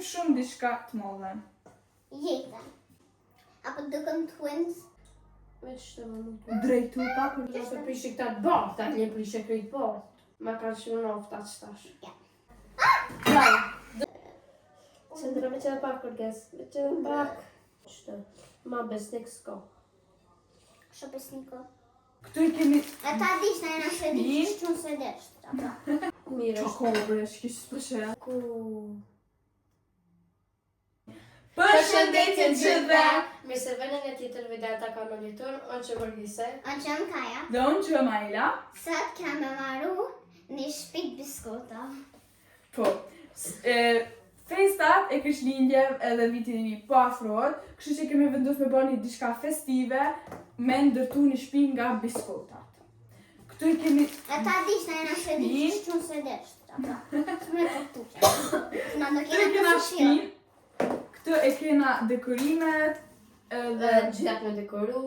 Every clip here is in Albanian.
shumë diçka të madhe. Jetën. Apo duken twins. Veç të më nuk. Drejtu pakur. Do të prishë këta të bardh, ta le prishë këtë bardh. Ma ka shumë nofta që tash. Bravo. Sandra me që dhe pak kërges, me që dhe pak. Qështë, ma besnik s'ko. Kështë besniko. Këtu i kemi... E ta dish në e në shredit që në shredisht. Mirë Qa kobre, shkish s'pëshe. ku... Përshëndetje gjithëve! Mirë se vene një tjetër video të kanalit tonë, unë që Borgise. Unë që më Kaja. Dhe unë që Majla. Sot kam e maru një shpik biskota. Po. Festat e Krishtlindjev edhe vitin e një po afrohet, kështu që kemi vendosur me bëni diçka festive me ndërtu një shtëpi nga biskotat. Këtu i kemi E ta dish në e në shredit që në shredisht. Që me të tuqe. Në do këtu i kena shtëpinë. Këtu e kena dekorimet edhe Gjithat me dekoru.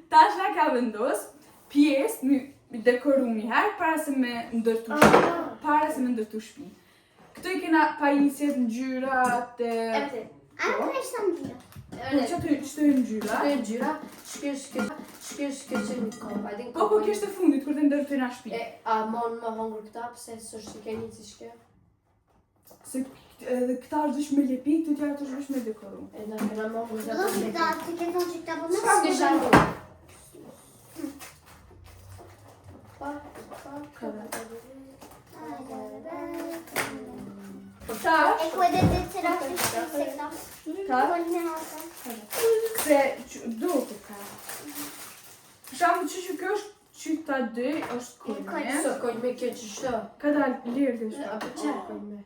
Tash na ka vendos pjesë me dekoru një herë para se me ndërtu shtëpi. Këtu i kena pajisjet, ngjyrat e... A në të ishtë në gjyra. Çto i ngjyra? Shkë gjyra, shkë që një kompa. Po kështë e fundit, kur të ndërtu na shtëpi. A mon më hongër këta, pëse së është ke një si shke? Se edhe këta është dush me lepi, këtu tjera të dush me dekoru. E na më hongër Do të da, të ke thonë që këta po me S'ke sharu. Tash, E ku e dhe të cira të shkë se këta. se do të ka. Për shembull, që kjo është qyta 2 është kujme. Së kojnë me kjo që shto. Ka dalë lirë dhe shto. A për që kojnë me?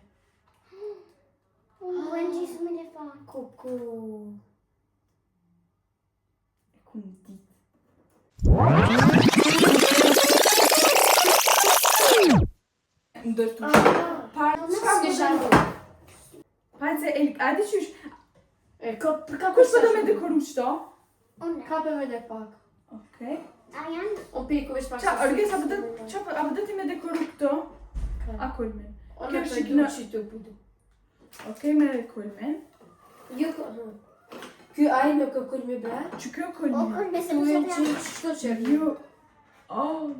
Unë bëjnë gjithë me le pa. Kuku. E ku në ditë. Ndërtu S'ke sharu. Hajde se, a di qysh, Për ka kush përdo me dekoru qëto? Unë. Ka për me dhe pak. Okej. A janë? Unë piku vish pak. Qa, Orges, a përdo ti me dekoru këto? A kulmin? Unë e Kjo për shikna- du që tu putu. Okej, me kulmin. Jo, kjo ajë nuk e kull me bre? Që kjo O, kulmin? kërë me se Tu më e se që të shto që e Jo. Oh,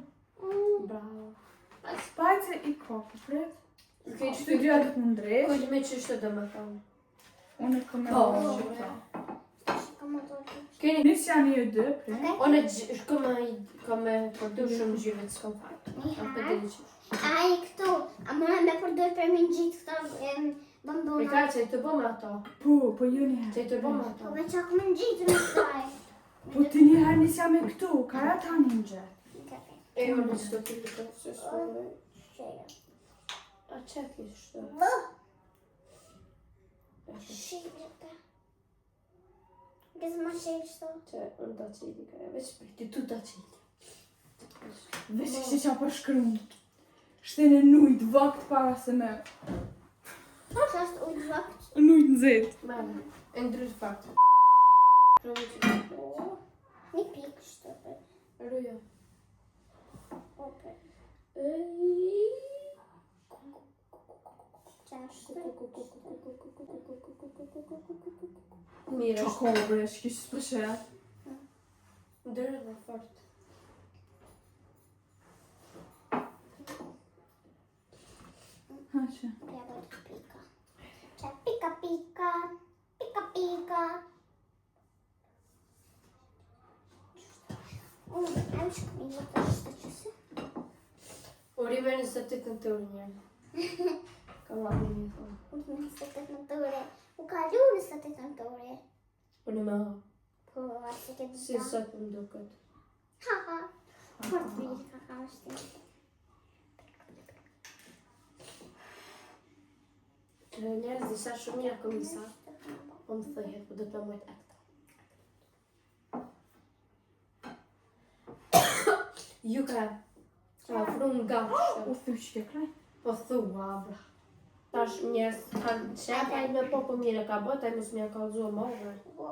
Bravo. spajtë se i kopi, pret. Kjo Qëtë që dyja du të më ndresh. kull me që shto dhe me thonë. Unë e këmë Po. e qëta. Keni, Nisë janë një dë, pret. unë e ka me përdu shumë gjyve të s'kom fajtë. A për dhe që. A i këtu, a më me përdoj për min gjitë këto E bambona. ka që i të bom ato. Po jo një Që herë. i të bom Po ato. me qak më gjitë në këtaj. Po ti një herë nisë jam e këtu, kara ta një gjë. E unë e shto të të të s'kom. A që ti shto? Gëzë ma shirë shto. Që unë të qiti ka e veç për ti tu të qiti. Vesh kështë qa për shkrum. Shtene nujt vakt para se me Që është ujtë vakt? nujt në zetë. Mene, e ndrysh faktë. Shumë që Një pikë shto për. Rujo. Ope. Qashtë. Mirë Qa është. kobre, shkish s'pëshet. Ndërë dhe fort. Ha që. Ja do të pika. Që pika pika. Pika pika. Am shku një të shtë që se. Urime në së të kënturi njërë. Ka ma dhe një thonë. Unë në së të këntore. U kalu në së të këntore. Unë me ha. Po, asë ke Si dhëta. sot më duket. Ha ha. Por të bëjë ka ka është. Njerëz disa shumë mirë komisar. Po më thëhet, po do të më mojtë akta. Ju ka afru nga U kështë. thy që ke kraj? Po thua, bra. Tash njerëz kanë qepaj me po mire ka bot, e mësë mja ka zua morë. Po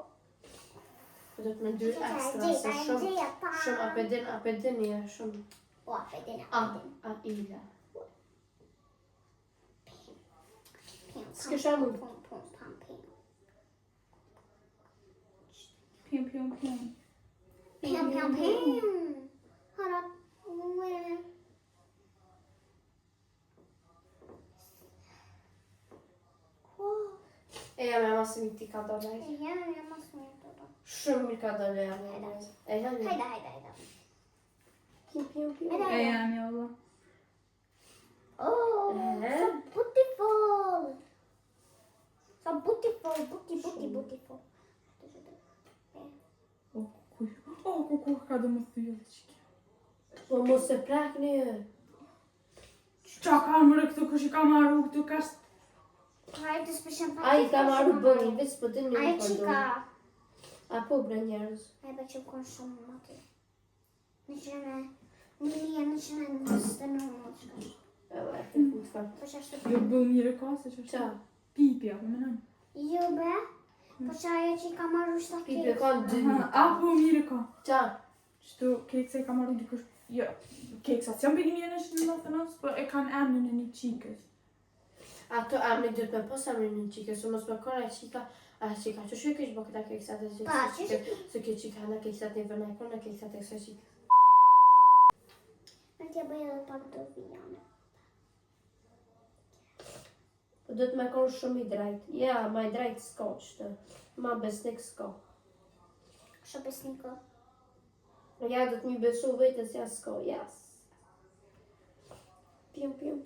do të më ndyrë ekstra, se shumë apedin e shumë Po, apedin. a ila. S'ke shamu. Pim, pim, pim. Pim. Hold up. Wait a minute. E jam e masë mi ti ka dole. Ja, jag måste med då. Shumë mi ka dole. E jam e. Hejda. Pim. E jam jalla. Oh, so beautiful. So beautiful. Kuj, ka do më thyë të qikja. Po mos e prak një. Qa ka mërë këtu, kush I ka marru këtu, ka shtë... Hai të speshëm pa. Ai ka marru bëni, veç po të një Ai po çika. Apo bre njerëz. Ai ba që kon shumë më aty. Në qënë së në më të shkash. E të fut fat. Po që ashtë Jo bëll mire ka, se që Qa? Pipja, po më nënë. Jo be, po që ajo që I ka marru shtë Pipe ka në dy. Apo mire ka. Qa? Qëtu kekse I ka marru dikush... Jo, keksa, s'jam për një në shtë në të nësë, po e kanë emnin e një qikës. Ato emni dytë me pos emni një qike, su mos me kore qika. A qika që shu kësh bo këta keksat e Pa, qike. Su ke qika në keksat e vërna e kone keksat e kësa qike. Në tja bëjë edhe pak të vijane. Po do të me konë shumë I drejt. Ja, ma I drejt s'ko qëtë. Ma besnik s'ko. Kështë besniko. Ja, do të mi besu vetës, ja s'ko, jas. Pim. Pim.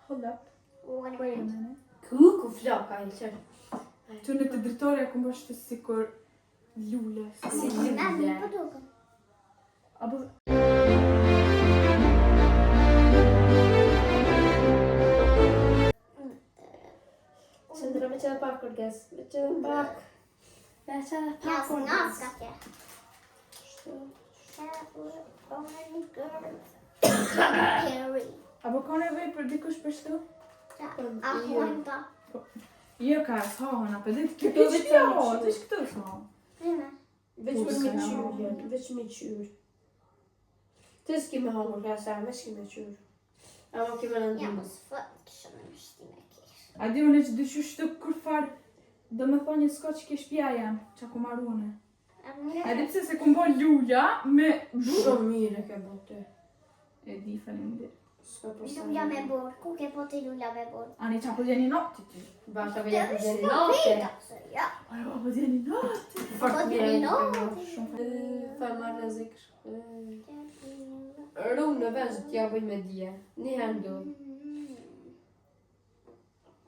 Hold up. Wait a Wait a minute. minute. Ku floka I qërë. Tu në të dritoria ku më shtë sikur lule. Si Na, lule. po duke. Apo... Qëndra me qënë pak kërges. Me qënë pak. Me qënë Ja, pak së nga kërges. s'ka tje. Perry. Apo ka nevoj për dikush për shtu? A hojnë ta. Jo ka s'hahën, apo dhe të Këto këtë veç që ja me ho, qyrë. të shkëtë s'hahën. Rime. Veç me qyrë, veç me qyrë. Të s'ki me hongër ka sa, me s'ki me qyrë. Ama ki me Ja, nëndimë. mos fët, kështë në mështi me kesh. A di unë që dyshu shtu kur farë, do me thonë një s'ka që ke shpia jam, që ku marrune. A di pse se ku mbo lula me burë. Shumë mire ke bote. E di, faleminderit. S'ka përsa. Lula me borë, ku ke po të lula me borë? Ani qa po djeni noti ty. Bashka veja për gjeni note. Ja. Ajo, po djeni noti. Fakt Po mire djeni ke note. bote. Fa marrë në zikër. Rrumë në vend t'ja bëj me dje. Një herë do.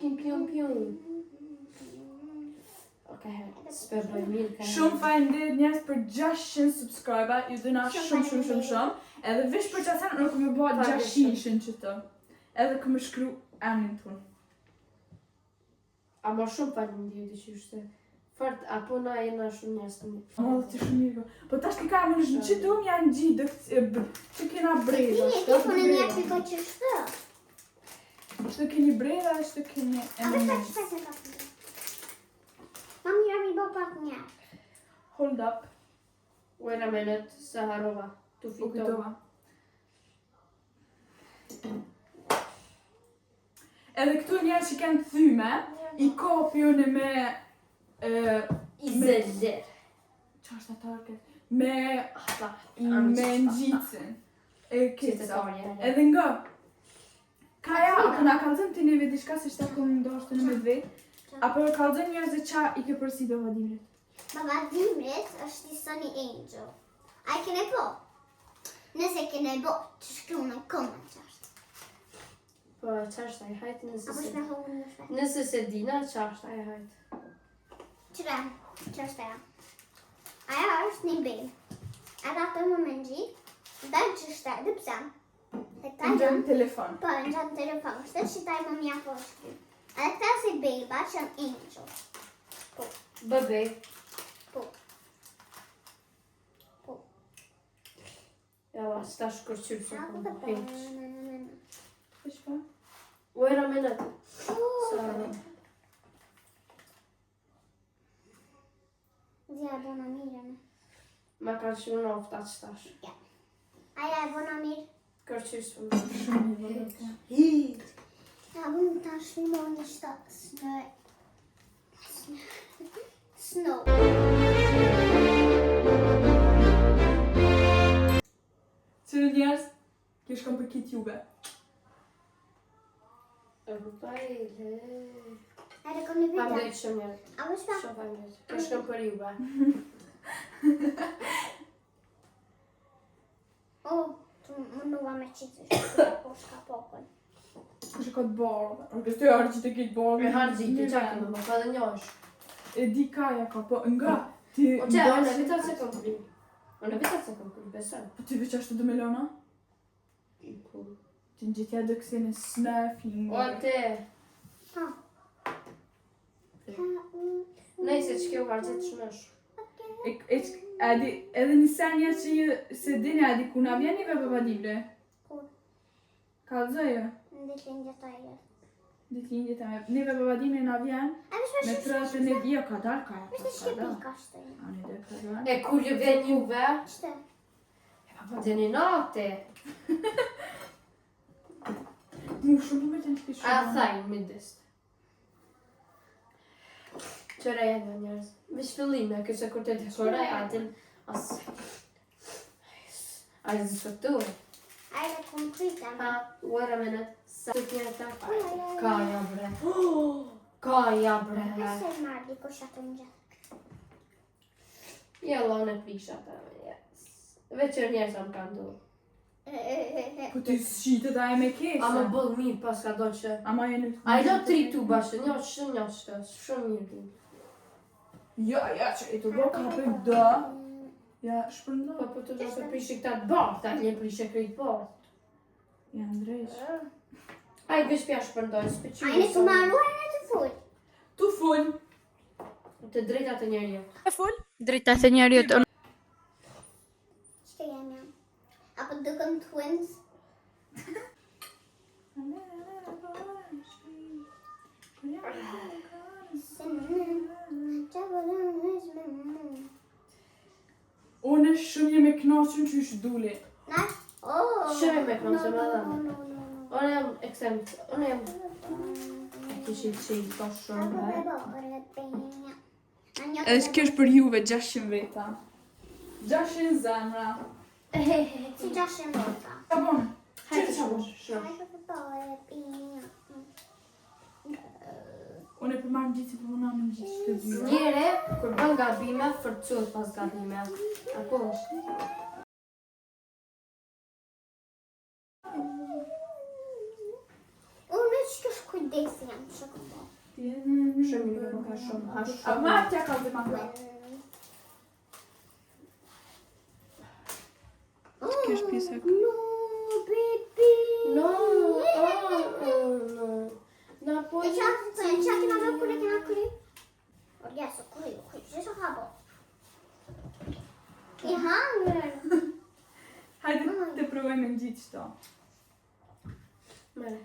Pion. Okej, s'pe bëj mirë ka. Shumë faleminderit njerëz për 600 subscribe, ju dëna shumë. Edhe vish për qasen, unë këmë bëha 600 që të. Edhe këmë shkru emnin tonë. A ma shumë faleminderit që ishte. Fart, apo na jena shumë njerëz të mirë. Më dhe të shumë mirë. Po tash ti ka më në që të unë janë gjithë, që kena breza. Ti e po në një piko që shtë. Që keni breza, që keni A emnin. përta që se ka përta. Ma mira mi bo pak një. Hold up. Wait a minute, Saharova. Tu U fitova. kujtova. Edhe këtu njerë që kanë thyme, I kopi unë me... Izelir. Qa është atë arket? Me Ata. ngjitsin. E kesa. Qytetarje. Edhe nga... Kaja, apo na kalëzën të neve diçka se shta ku më ndoshtë në me dhe? Apo kalëzën njerëz e qa I ke përsi do Vladimrit? Baba Dimrit është një Sunny Angel. A I kene po? Nëse kene bo, që shkru në comment që është. Po, qashtë ai hajtë nëse Apo se... shme hogu në shme. Nëse se dina, qashtë ai hajtë. Qëra, që është e? Aja është një bejë. Edhe ato më më ngjit, dhe që është e, dhe pëse? Se këta Në janë, telefon. po, në gjatë telefon, është që ta I më mja po shkry. Edhe këta si bejba që janë angel. Bëbej. Po. Ja, s'ta shkërqyrë se Sa kom të bëhejtë. Është pa? Wait a minute. Sa... Zja e bona mirë. Ma ka shumë në ofta që tash. Aja e bona mirë. Kërqyrë së më. Shumë I vërë. Hiit. Ja, Unë tash më një snow. Qërë njerës, kjo shkon për kitë juve. E kuptoj, Edhe kom një video. Faleminderit shumë njerë. A më shpa? Shumë faleminderit. Kjo shkon për juve. Tu më nuva me qitë shka po shka pokon. Kështë ka të barë. Orkës të jarë që të kitë barë. Me hargjiti, qakë më më edhe njosh. E di kaja ka, po nga ti... O që, unë e vitat se kom kry. Unë e vitat se kom kry, besoj. Po ti veç ashtu 2 miliona? Ti në gjithja dë kësi në snëfing. O te, Ha. nejse që kjo hargjit shmesh. Edhe një senja që se dini, a di ku na vjeni ve babadimre? Kur? Ka zëjë? Në ditë lindje të aje. Ditë lindje të me. Neve babadimre na vjen A më shpa me shpa tratën e vjo, ka dar, ka Mështë shqipi ka shtojnë. Ani dhe ka dar. E kur ju vjen juve, Qëtë? gjeni nate. Mu shumë me të në të A thajnë midist. Qëra e në njerës. Vish fillime, këse kur të dekoraj atin as... A e zëfëtu. A e dhe konkrita me. Ha, wait a minute. Sa të tjera ta. Kaja bre. Kaja bre. Nëse e marrë diko shatë në gjatë. Jello në pisha ta. Yes. Veqër njerës am ka ndu. Po ti shqitet a e me kese. Ama bëllë mirë pas ka do që... Ama e në... A i do 3 tu bashkë, një është, shumë mirë ti. Ja, që e të do ka për dë. Ja, shpërndo. Po të do të prishë këta të bërë, ta një prishë krejtë bërë. Ja, Andresh. A i vesh pja shpërndoj, s'peqyri. A e në të marru, a e në të full. Tu full. Të drejta të njerëje. Full? Drejta të njerëjët. Qëtë jam jam? Apo dukëm twins? Unë shumë jemi knaqën që është duli. Na? Oh! Shumë me kënë se më dhe. No. Unë jam eksemt, unë jam... E kishit që i to shumë, he? Edhe kjo është për juve 600 veta. 600 zemra. Si gjashë e mota. Ka bon. Hajtë shumë, shumë. Unë e përmarrë gjithë për mëna më gjithë të dy. Njere, kur bën gabime, fërcuhet pas gabime. Ako është? Unë që kësh kujdesi jam që këmbo. Shumë mirë, nuk ka shumë. Ha A shumë. ma tja ka dhe manga. Kjo është pjesë. No, baby. No, no, po E qati ma me kure kena kuri? Orgeso, kuri, që shë habo? I hangër. Hajde të provojme në gjithë shto. Mere.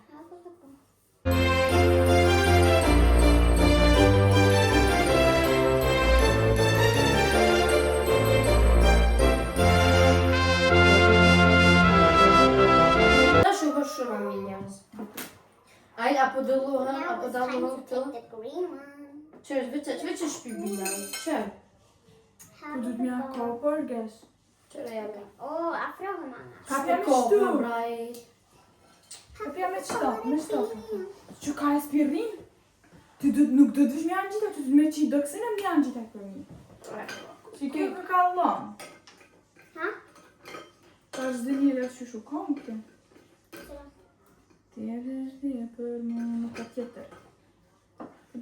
Ta shumë shumë më njerëz. Ajde, apo dëlluhem, apo dëlluhem këtu. Qërë, veç e shpibina, qërë. Po du të mja ka përges. Qërë e jame. Oh, afrohë manga. Kapja me Kohë, shtu. braj. Kapja me shtu. Me shtu. Që ka espirin? Ti nuk do të mja në gjitha, ti du me qi do kësine mja në gjitha për mi. Që kjo ka kallon. Ha? Ka është dhe një dhe që shukon këtë. Ti e dhe është dhe për më nuk ka tjetër.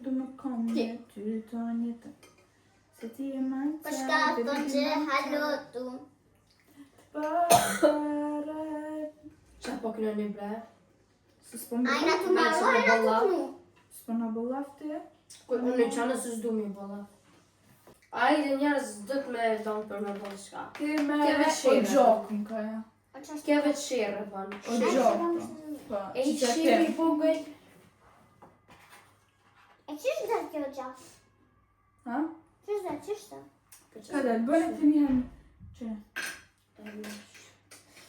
Du më kam një ty të njëtër. Se ti e majtë. Po shka të që halotu. Qa po kënë një bre? Se s'po më Ajna të maru, ajna të knu. s'po në bëllaf të e? Unë në qanë së s'du mi bolla. Ajde njerëz dët me donë për me bollë shka. Ti me Ke veç o shire. gjokën ka ja. Ke veç shire, banë. O gjokën. Po, E i shire i vogël. E qështë dhe kjo gjash? Ha? Qështë dhe qështë? Ka dhe, bëjnë të njën. Që?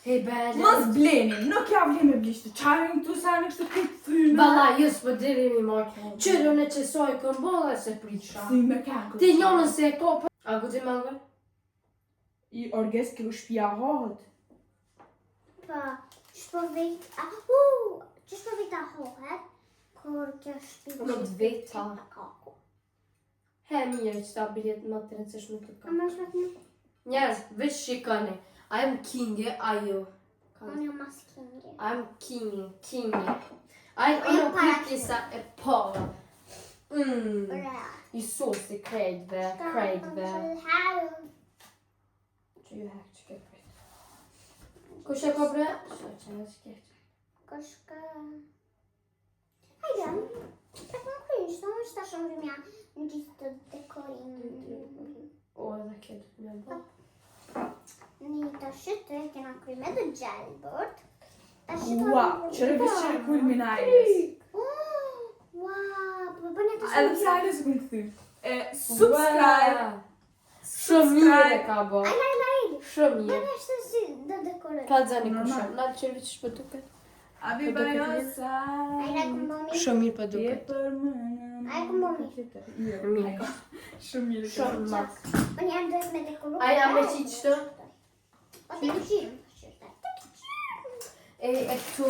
Hej bele. Mos bleni, nuk ja vlen me blishtë. Çajin këtu sa në kështu këtë thyme. Valla, jës për diri mi marrë. Qërën e qësoj këmbolla se prisha. Thyme kanë. Ti njënën se e kopë. A ku ti mangë? I orges kjo shtëpia hohet. Po, ç'po vit ahohet, kur kjo shtëpi. Nuk veta. He mirë që ta bilet më të rëndësish më të kam. Ama është vetëm Njerëz, veç shikoni. I am king, ajo. unë jam mas kingi. I'm king. Unë kujtisa e para. I sosi krejtve. Që ju hek që këtë prit. Kush e ko bre? Që e s'keq. Koshka. Hajde, tak më krysh, në është ta shumë rëmja në gjithë të dekorim. O, edhe këtë me bo. Një të shëtë e kena kry me dhe gjallëbord. Ua, qërë vishë qërë kulminajës. Wow, po bënë të Edhe pse ajde se këmë këthy. Subscribe. Shumë mirë e ka bo. Ajde. Shumë mirë. Bënë është të si dhe dekoroj. Ka zani kusha. Na të qërë që shpë duket. Abi bajo saj. Ajde këmbomi. Shumë mirë për Te duket. për më. Ai ku momi. Mirë. Shumë mirë. Shumë mak. Bënë jam dhe me dekoru. A jam me qitë qëtë? O të këqyrë. E këtu.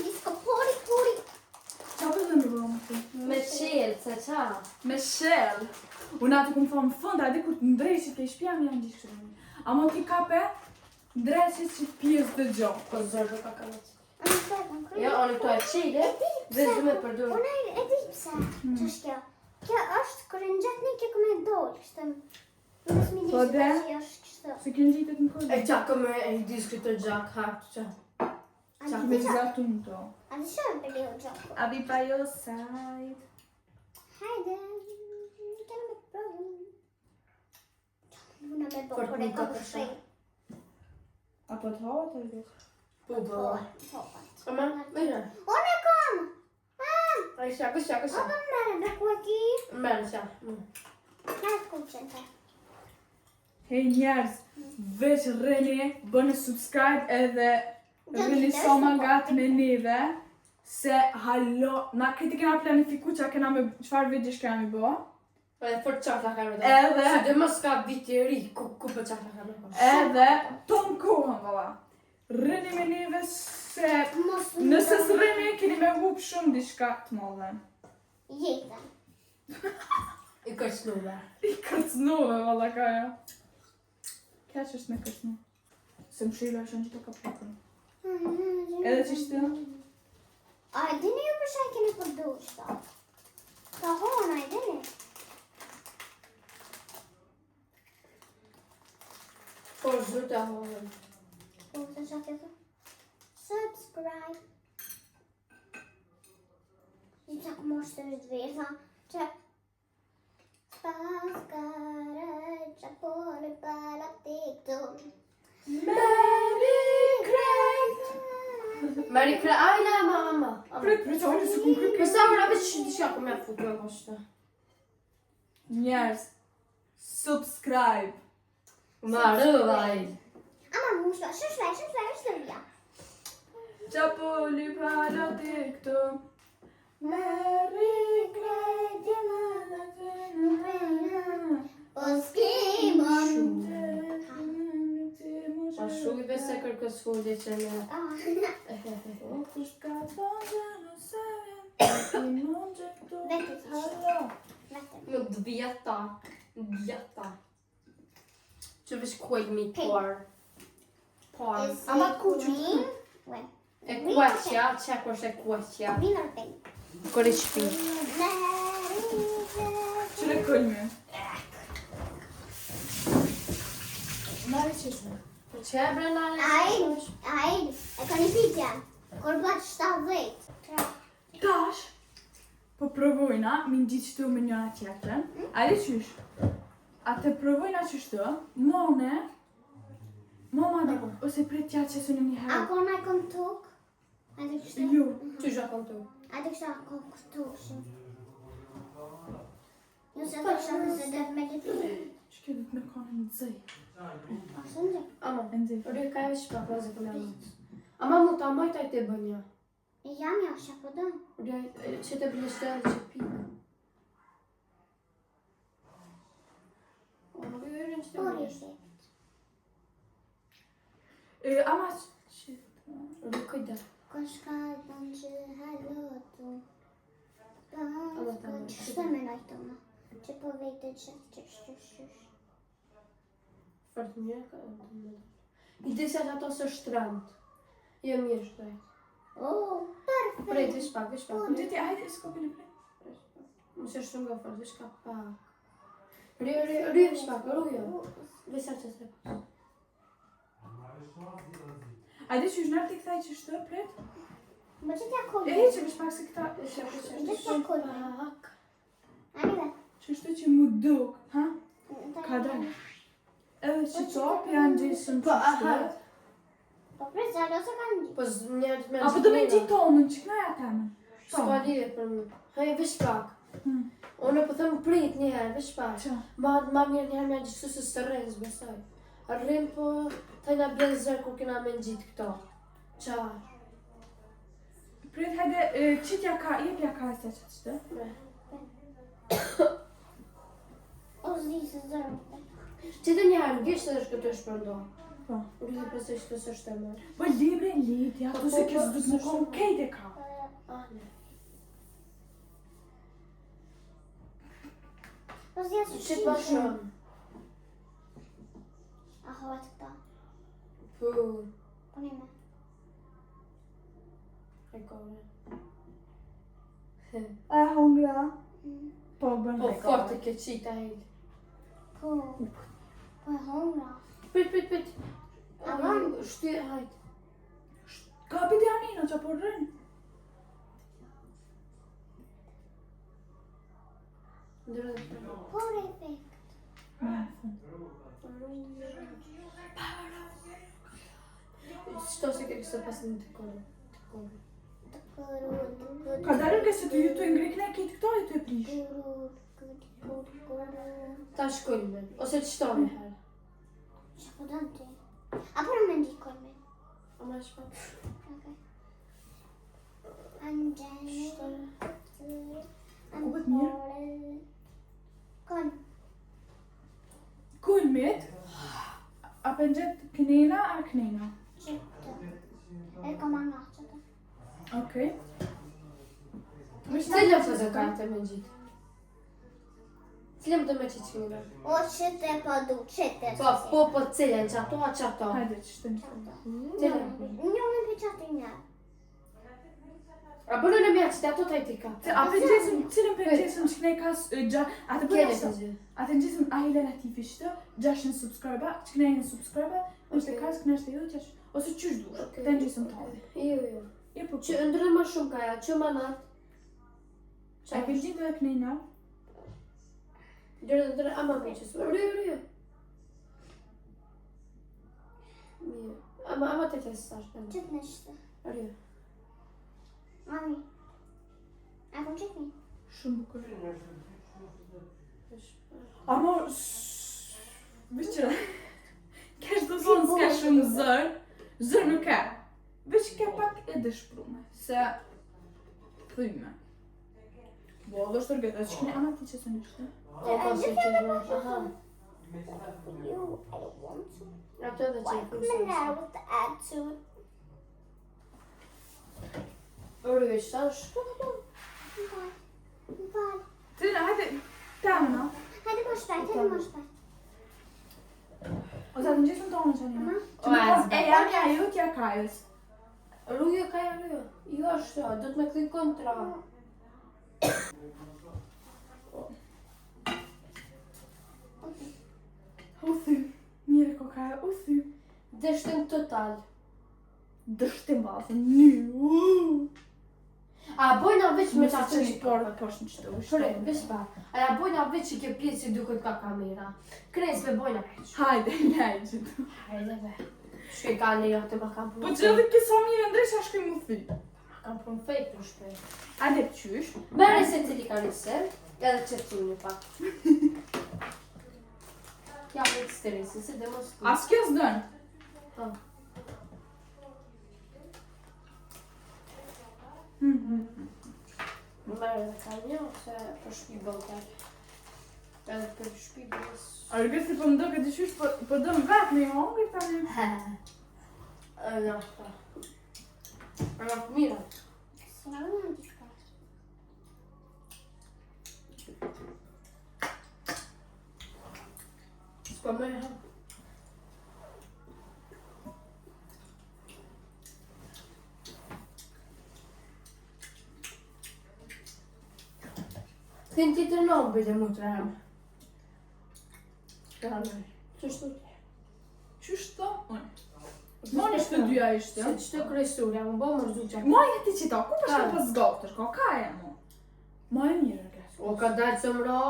Disko, pori. Qa për dhe në bëmë të? Me qelë, se qa? Me shell. Unë atë këmë thonë fund, adi kur të ndrejshit ke shpja më janë gjithë shumë. Amo ti kape, ndrejshit që pjesë dhe gjohë. Po zërë ka kanët. Unë të kry. Jo, unë këtu e qelë, dhe zë me përdurë. Unë e di pse. Që është kjo? Kjo është kërë në gjatë një kjo këmë e dollë, kështë. Nësë mi Po disë dhe? që është kështë. Se kënë gjitët në kodë. E qa këmë e diskri të gjak, hapë qa. Qa me zatu në to. A di shumë për liu gjoku. Abi bajo saj. Hajde. Kënë me provu. Unë me Por bërë, nuk ka ka përshej. Apo të hawa të rrët? Po bë. Ama, mërë. Unë e kam! A i shako. O kam mërë dhe ku e ki? Mërë qa. Në të kuqen të. Hej njerës, veç rreni, bëni subscribe edhe rreni sa ma gatë me neve. Se hallo, na këti kena planifiku që kena me qfar videosh kena mi bo. Edhe fort qafla ka me Edhe- Se dhe mos ka viti ri, ku për qafla ka me bo. Edhe ton kohën, valla. Rreni me neve se nëse së rreni, keni me hup shumë diçka të madhe. Jetën. I kërcnuve. I kërcnove, valla kaja. Kja që është me kërcnu. Se më shilo është në gjithë ka pakën. Edhe që shtë? A e dini ju për shaj keni përdu shta? Ka hona, e dini? Po zhuta hohen. Po, të shak e të? Subscribe. Një qak mosh të rritë vesa. Që... Paskare, që pole pala tiktu. Meri kre, ajna mama. Prit, që hojnë se kumë Për sa mëra veç që disha ku me futu e koshtë. Njerës, subscribe. Marë vaj. Ama mushla, shëshve. Qapoli para tiktu. Merry Po skrimon. A shumë i bese kërkës fundi që me... Nuk dvjeta. Që vesh kuaj mi par. Par. Ama të kuqë. E kuaqja, që është e kuaqja. Vinër pej. Kër i shpi. Qëre këllme? Mare qësë? Që e brenare? Ajde, e ka një pitja. Kur bëtë 70. Tash, po provojna, mi në gjithë shtu me njëna tjetën. Ajde qysh? A të provojna qështu, mama di, ose prej tja që së në një herë. Ako në kom tuk. Ajde kështë. Jo. Që shë akon tu? Ajde kështë ako tuk shumë. Nëse të shumë se dhe me lipi. Që kjo dhëtë me kone në dzej. Asë Ama, Enzim. oraya ka veç bak lazım kullanmaz. Ama mutamay tayte banya. jam još ako da. Oraya çete birleştiren çepi. Ama öğrenci Por de effekt. Ama oraya kıyda. Koška danče halotu. tamam. Što me najtoma? Če povejte, čuš. Fartmıyor kadar. Gidin sen hatta så strand. Yemiyor işte. Perfekt. Buraya dış bak. dit är det ska bli bra. Måste sjunga för det ska bak. Oraya dış bak. Oraya. Vi sätter oss där. A det już nawet tak się sztopret. Może ja kolej. Hiç bir bak sıkta. Ja kolej. Bak. Anne. Çüştü çi muduk, ha? Kadar. Evet, çi top yancısın çüştü. Dobre, zaraz oglądam. Pues nie A potem będzie to onun çıkma yatamın. Składnie from. Hej, wiesz bak. Ona potem pryt nie her, wiesz bak. Co? Mam nie her mieć susy stary z besaj. A rympo tajna blazer kukina mędzit kto. Cza. Pret hadi çit yaka, yep yaka seçti. O, zlise zaraz. Czy ty nie her, gdzieś też go też będą. Po. Ulicy po coś to coś tam. Bu libre lit ya. Tu se kez duk mu kom kayde ka. A nie. O, zjadł Czy patrzą? A chodź kto? Fu. Powiemy. Rekord. Är hungrig? På ben. Och forte che cita hej. På hundra. Pit. Aman. Styr hej. Ka bir tane ino ça porren. På effekt. Что се как се пасни такова. Kadarın gese tu yutu ingrekne kit kto je tu priš. Ta shkojme. Ose çtone her. Që po dam ti? Apo në me ndikojme? Ama shpat. Okay. Angjeni. Kupet mirë. Kon. Kulmet. A penjet knena a knena. Qyptë. E kom anaqët. Okej. Cila po do kajte me gjit? Cilëm do me qitë shkjura? O qëtë e po du, qëtë. Po cilën qato a qato? Hadi ç'te. Cilën? Një me për qatë një. A bërë në mja qëtë ato taj tika? A penjesin cilën penjesin ç'kne kas ja atë Kjene bëjë. të gjë. Atë njësën aile latif ishte, 600 subscribe, ç'kne në subscribe, është kas knesh të ju qash ose çysh dush. Të njësën tonë. Jo. Je po. Që ndrën më shumë kaja, që më natë? A penjit dhe knena. Ndrën, ama me qësë. Rjo. Mirë. Ama të të sash. Qëtë në shtë. Rjo. Mami. A kom qëtë mi? Shumë bukur. Ama Bëqëra. Kesh do thonë s'ka shumë zër. Zër nuk ka. Veç ka pak e dëshprume. Se thyme. Bo, dhe është tërgët, që këne ama ti që së nështë. O, po se që zë. Aha. You, I don't want to. Ato dhe që i Wipe my kusë. nose with the attitude. Rjo, shash. Vaj. Tyna, hajde, tamë, no? Hajde më shpejt. O sa të njësën tonë që një, no? O, E jam ja ju, tja kajës. Rjo, kaja rjo. Jo, ashtu, do të me klik kontra. U thy. Mire ko kaja, u thy. Deshtim total. Dështim bazën, një. A bojna veç me Me qa qa që që një porë poshtë në qëtë, u Shore, shtë. veç pa. A ja bojna veç që ke pjesë si duket ka kamera. Kres me bojna veç. Hajde, lejgjë. Hajde be. Shkej ka në johte ma kam Po punë. që edhe kësa mire ndrej sa shkoj mu thy. Ma kam punë fejt për shpej. Hajde qysh. Bere se cili ka një ser, edhe që të një pak. Ja me të stresin, se dhe mos të. As kjo s'dën. Po. Mërë dhe ka një, se për shpi bëllë edhe për shpi bëllës. A rëgës si për më do këtë qysh për dëm vetë me i hongër tani? Në ashtë. Në të mira. Se në në të shka. S'po me ha. Kënë ti të nëmë bëjtë mu të rëmë. Qështu të? Qysh të? Moni shtë dyja ishte. Se qështë kresurja, më bo më rëzuqa. Maja ti qita, ku për shka pas gotër, ka e mu? Maja mirë rëgës. O ka dalë që më ro.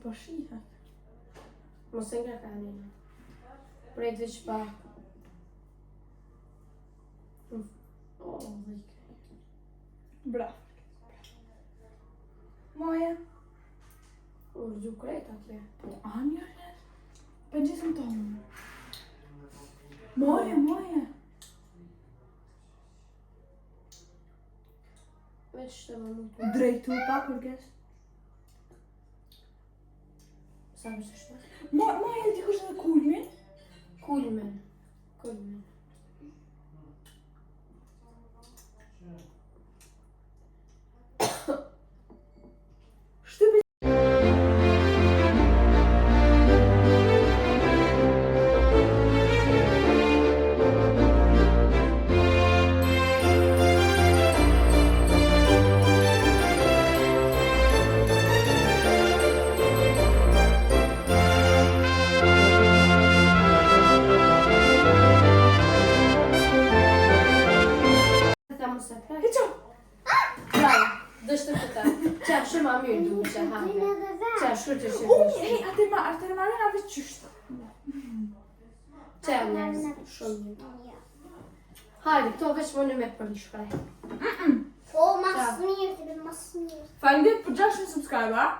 Po shihet. Mos e nga ka njënë. Prejtë dhe që pa. O, dhike. Bravo. Maja. O, rëzu krejtë atje. Po, Anja rrës. Për gjithëm tonë. Maja. Veç të më nuk. Drejtu pak rëgës. Sa më së shtë? Maja ti kush edhe kulmin? Kulmen. Shtypi. Këta më se plak. Heqo. Bravo. Dështë të këta. Qa shumë a mirë duke që hapë. Qa shumë të shumë. Hej, atë e marrën avë qyshtë. Qa njerëz. Shumë mirë. Hajde, këto veç më në me përli shkraj. Po, mas mirë, të bëjmë mas mirë. Falendet për 600 subscriber.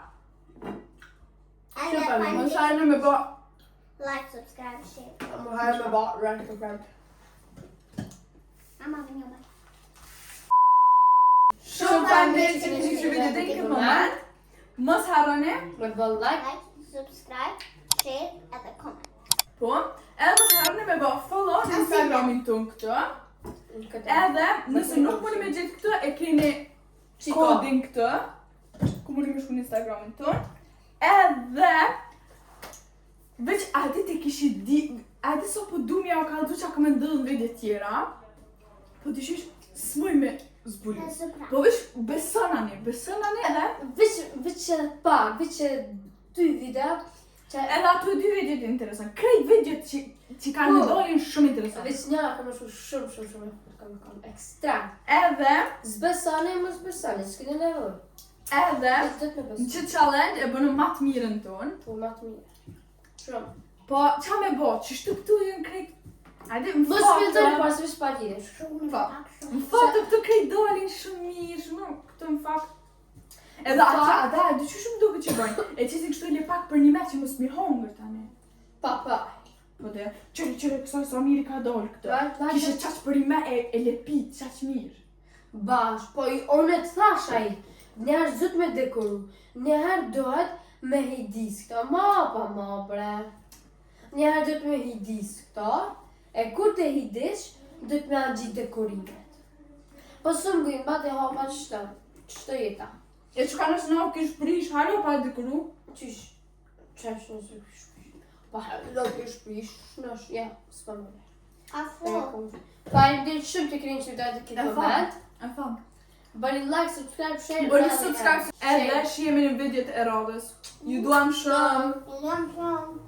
And Super, Më then sajnë me bë. like, subscribe, share. Më hajë me ba, rank të rank. Ama vë njëme. Shumë falendet që keni qenë video deri në këtë moment. Mos harroni. Me bë like. Like, subscribe, share, edhe comment. Po, edhe mos harroni me bë follow në Instagramin tonë këtu. Këta. Edhe nëse nuk mundi me gjetë këtë e keni kodin këtë. Ku mundi me shku në Instagramin tonë. Edhe veç ati të kishi di, ati so po du mja o ka du që ka me ndëllë në video tjera. Po të shish s'muj me zbuli. Subscribe. Po veç besonani edhe. Veç edhe pak, veç edhe 2 video. Edhe ato 2 videot e interesant. Krejt videot që kanë Po. në dojnë shumë interesant. Veç një ka më shumë. Kam ekstrem. Edhe, Zbesane, më zbesane, s'kene nevoj. edhe, Të të me në besane. që challenge e bënë matë mirën tonë. Po, ma të mirë. Shumë. Po, qa me bo, që shtu këtu jenë krejt... Ajde, më Mos foto. filtroni pas veç pa tjede. Shumë Po. pak, shumë. Më foto këtu krejt dolin shumë mirë, shumë këtu në fakt. Edhe ata, dy që shumë duke që bëjnë. E që si kështu e le pak për një me që mos mi hongër tani. Pa. Po dhe, qëre kësoj sa mirë ka dollë këtë. Vajt. Kishe qaq për një me e lepit, qaq mirë. Bash, po unë të thash ai. Njerë zut me dekoru. Njerë dohet me hidis këto. Ma bre. Njerë dohet me hidis këto. E kur të hidis, dohet me agji dekorimet. Po së më gëjnë bat e hapa qështë jeta. E që ka nësë në kish prish, halo pa e dekoru? Qysh? Qesh nëse kish prish? Pa do kish prish, nësh, ja, s'pa më dhe. Afo. Faleminderit shumë të keni që vidojnë këtë E moment. E fam. Bëni like, subscribe, share. Bëni subscribe edhe shihemi në videot e radhës. Ju duam shumë. Jam shumë.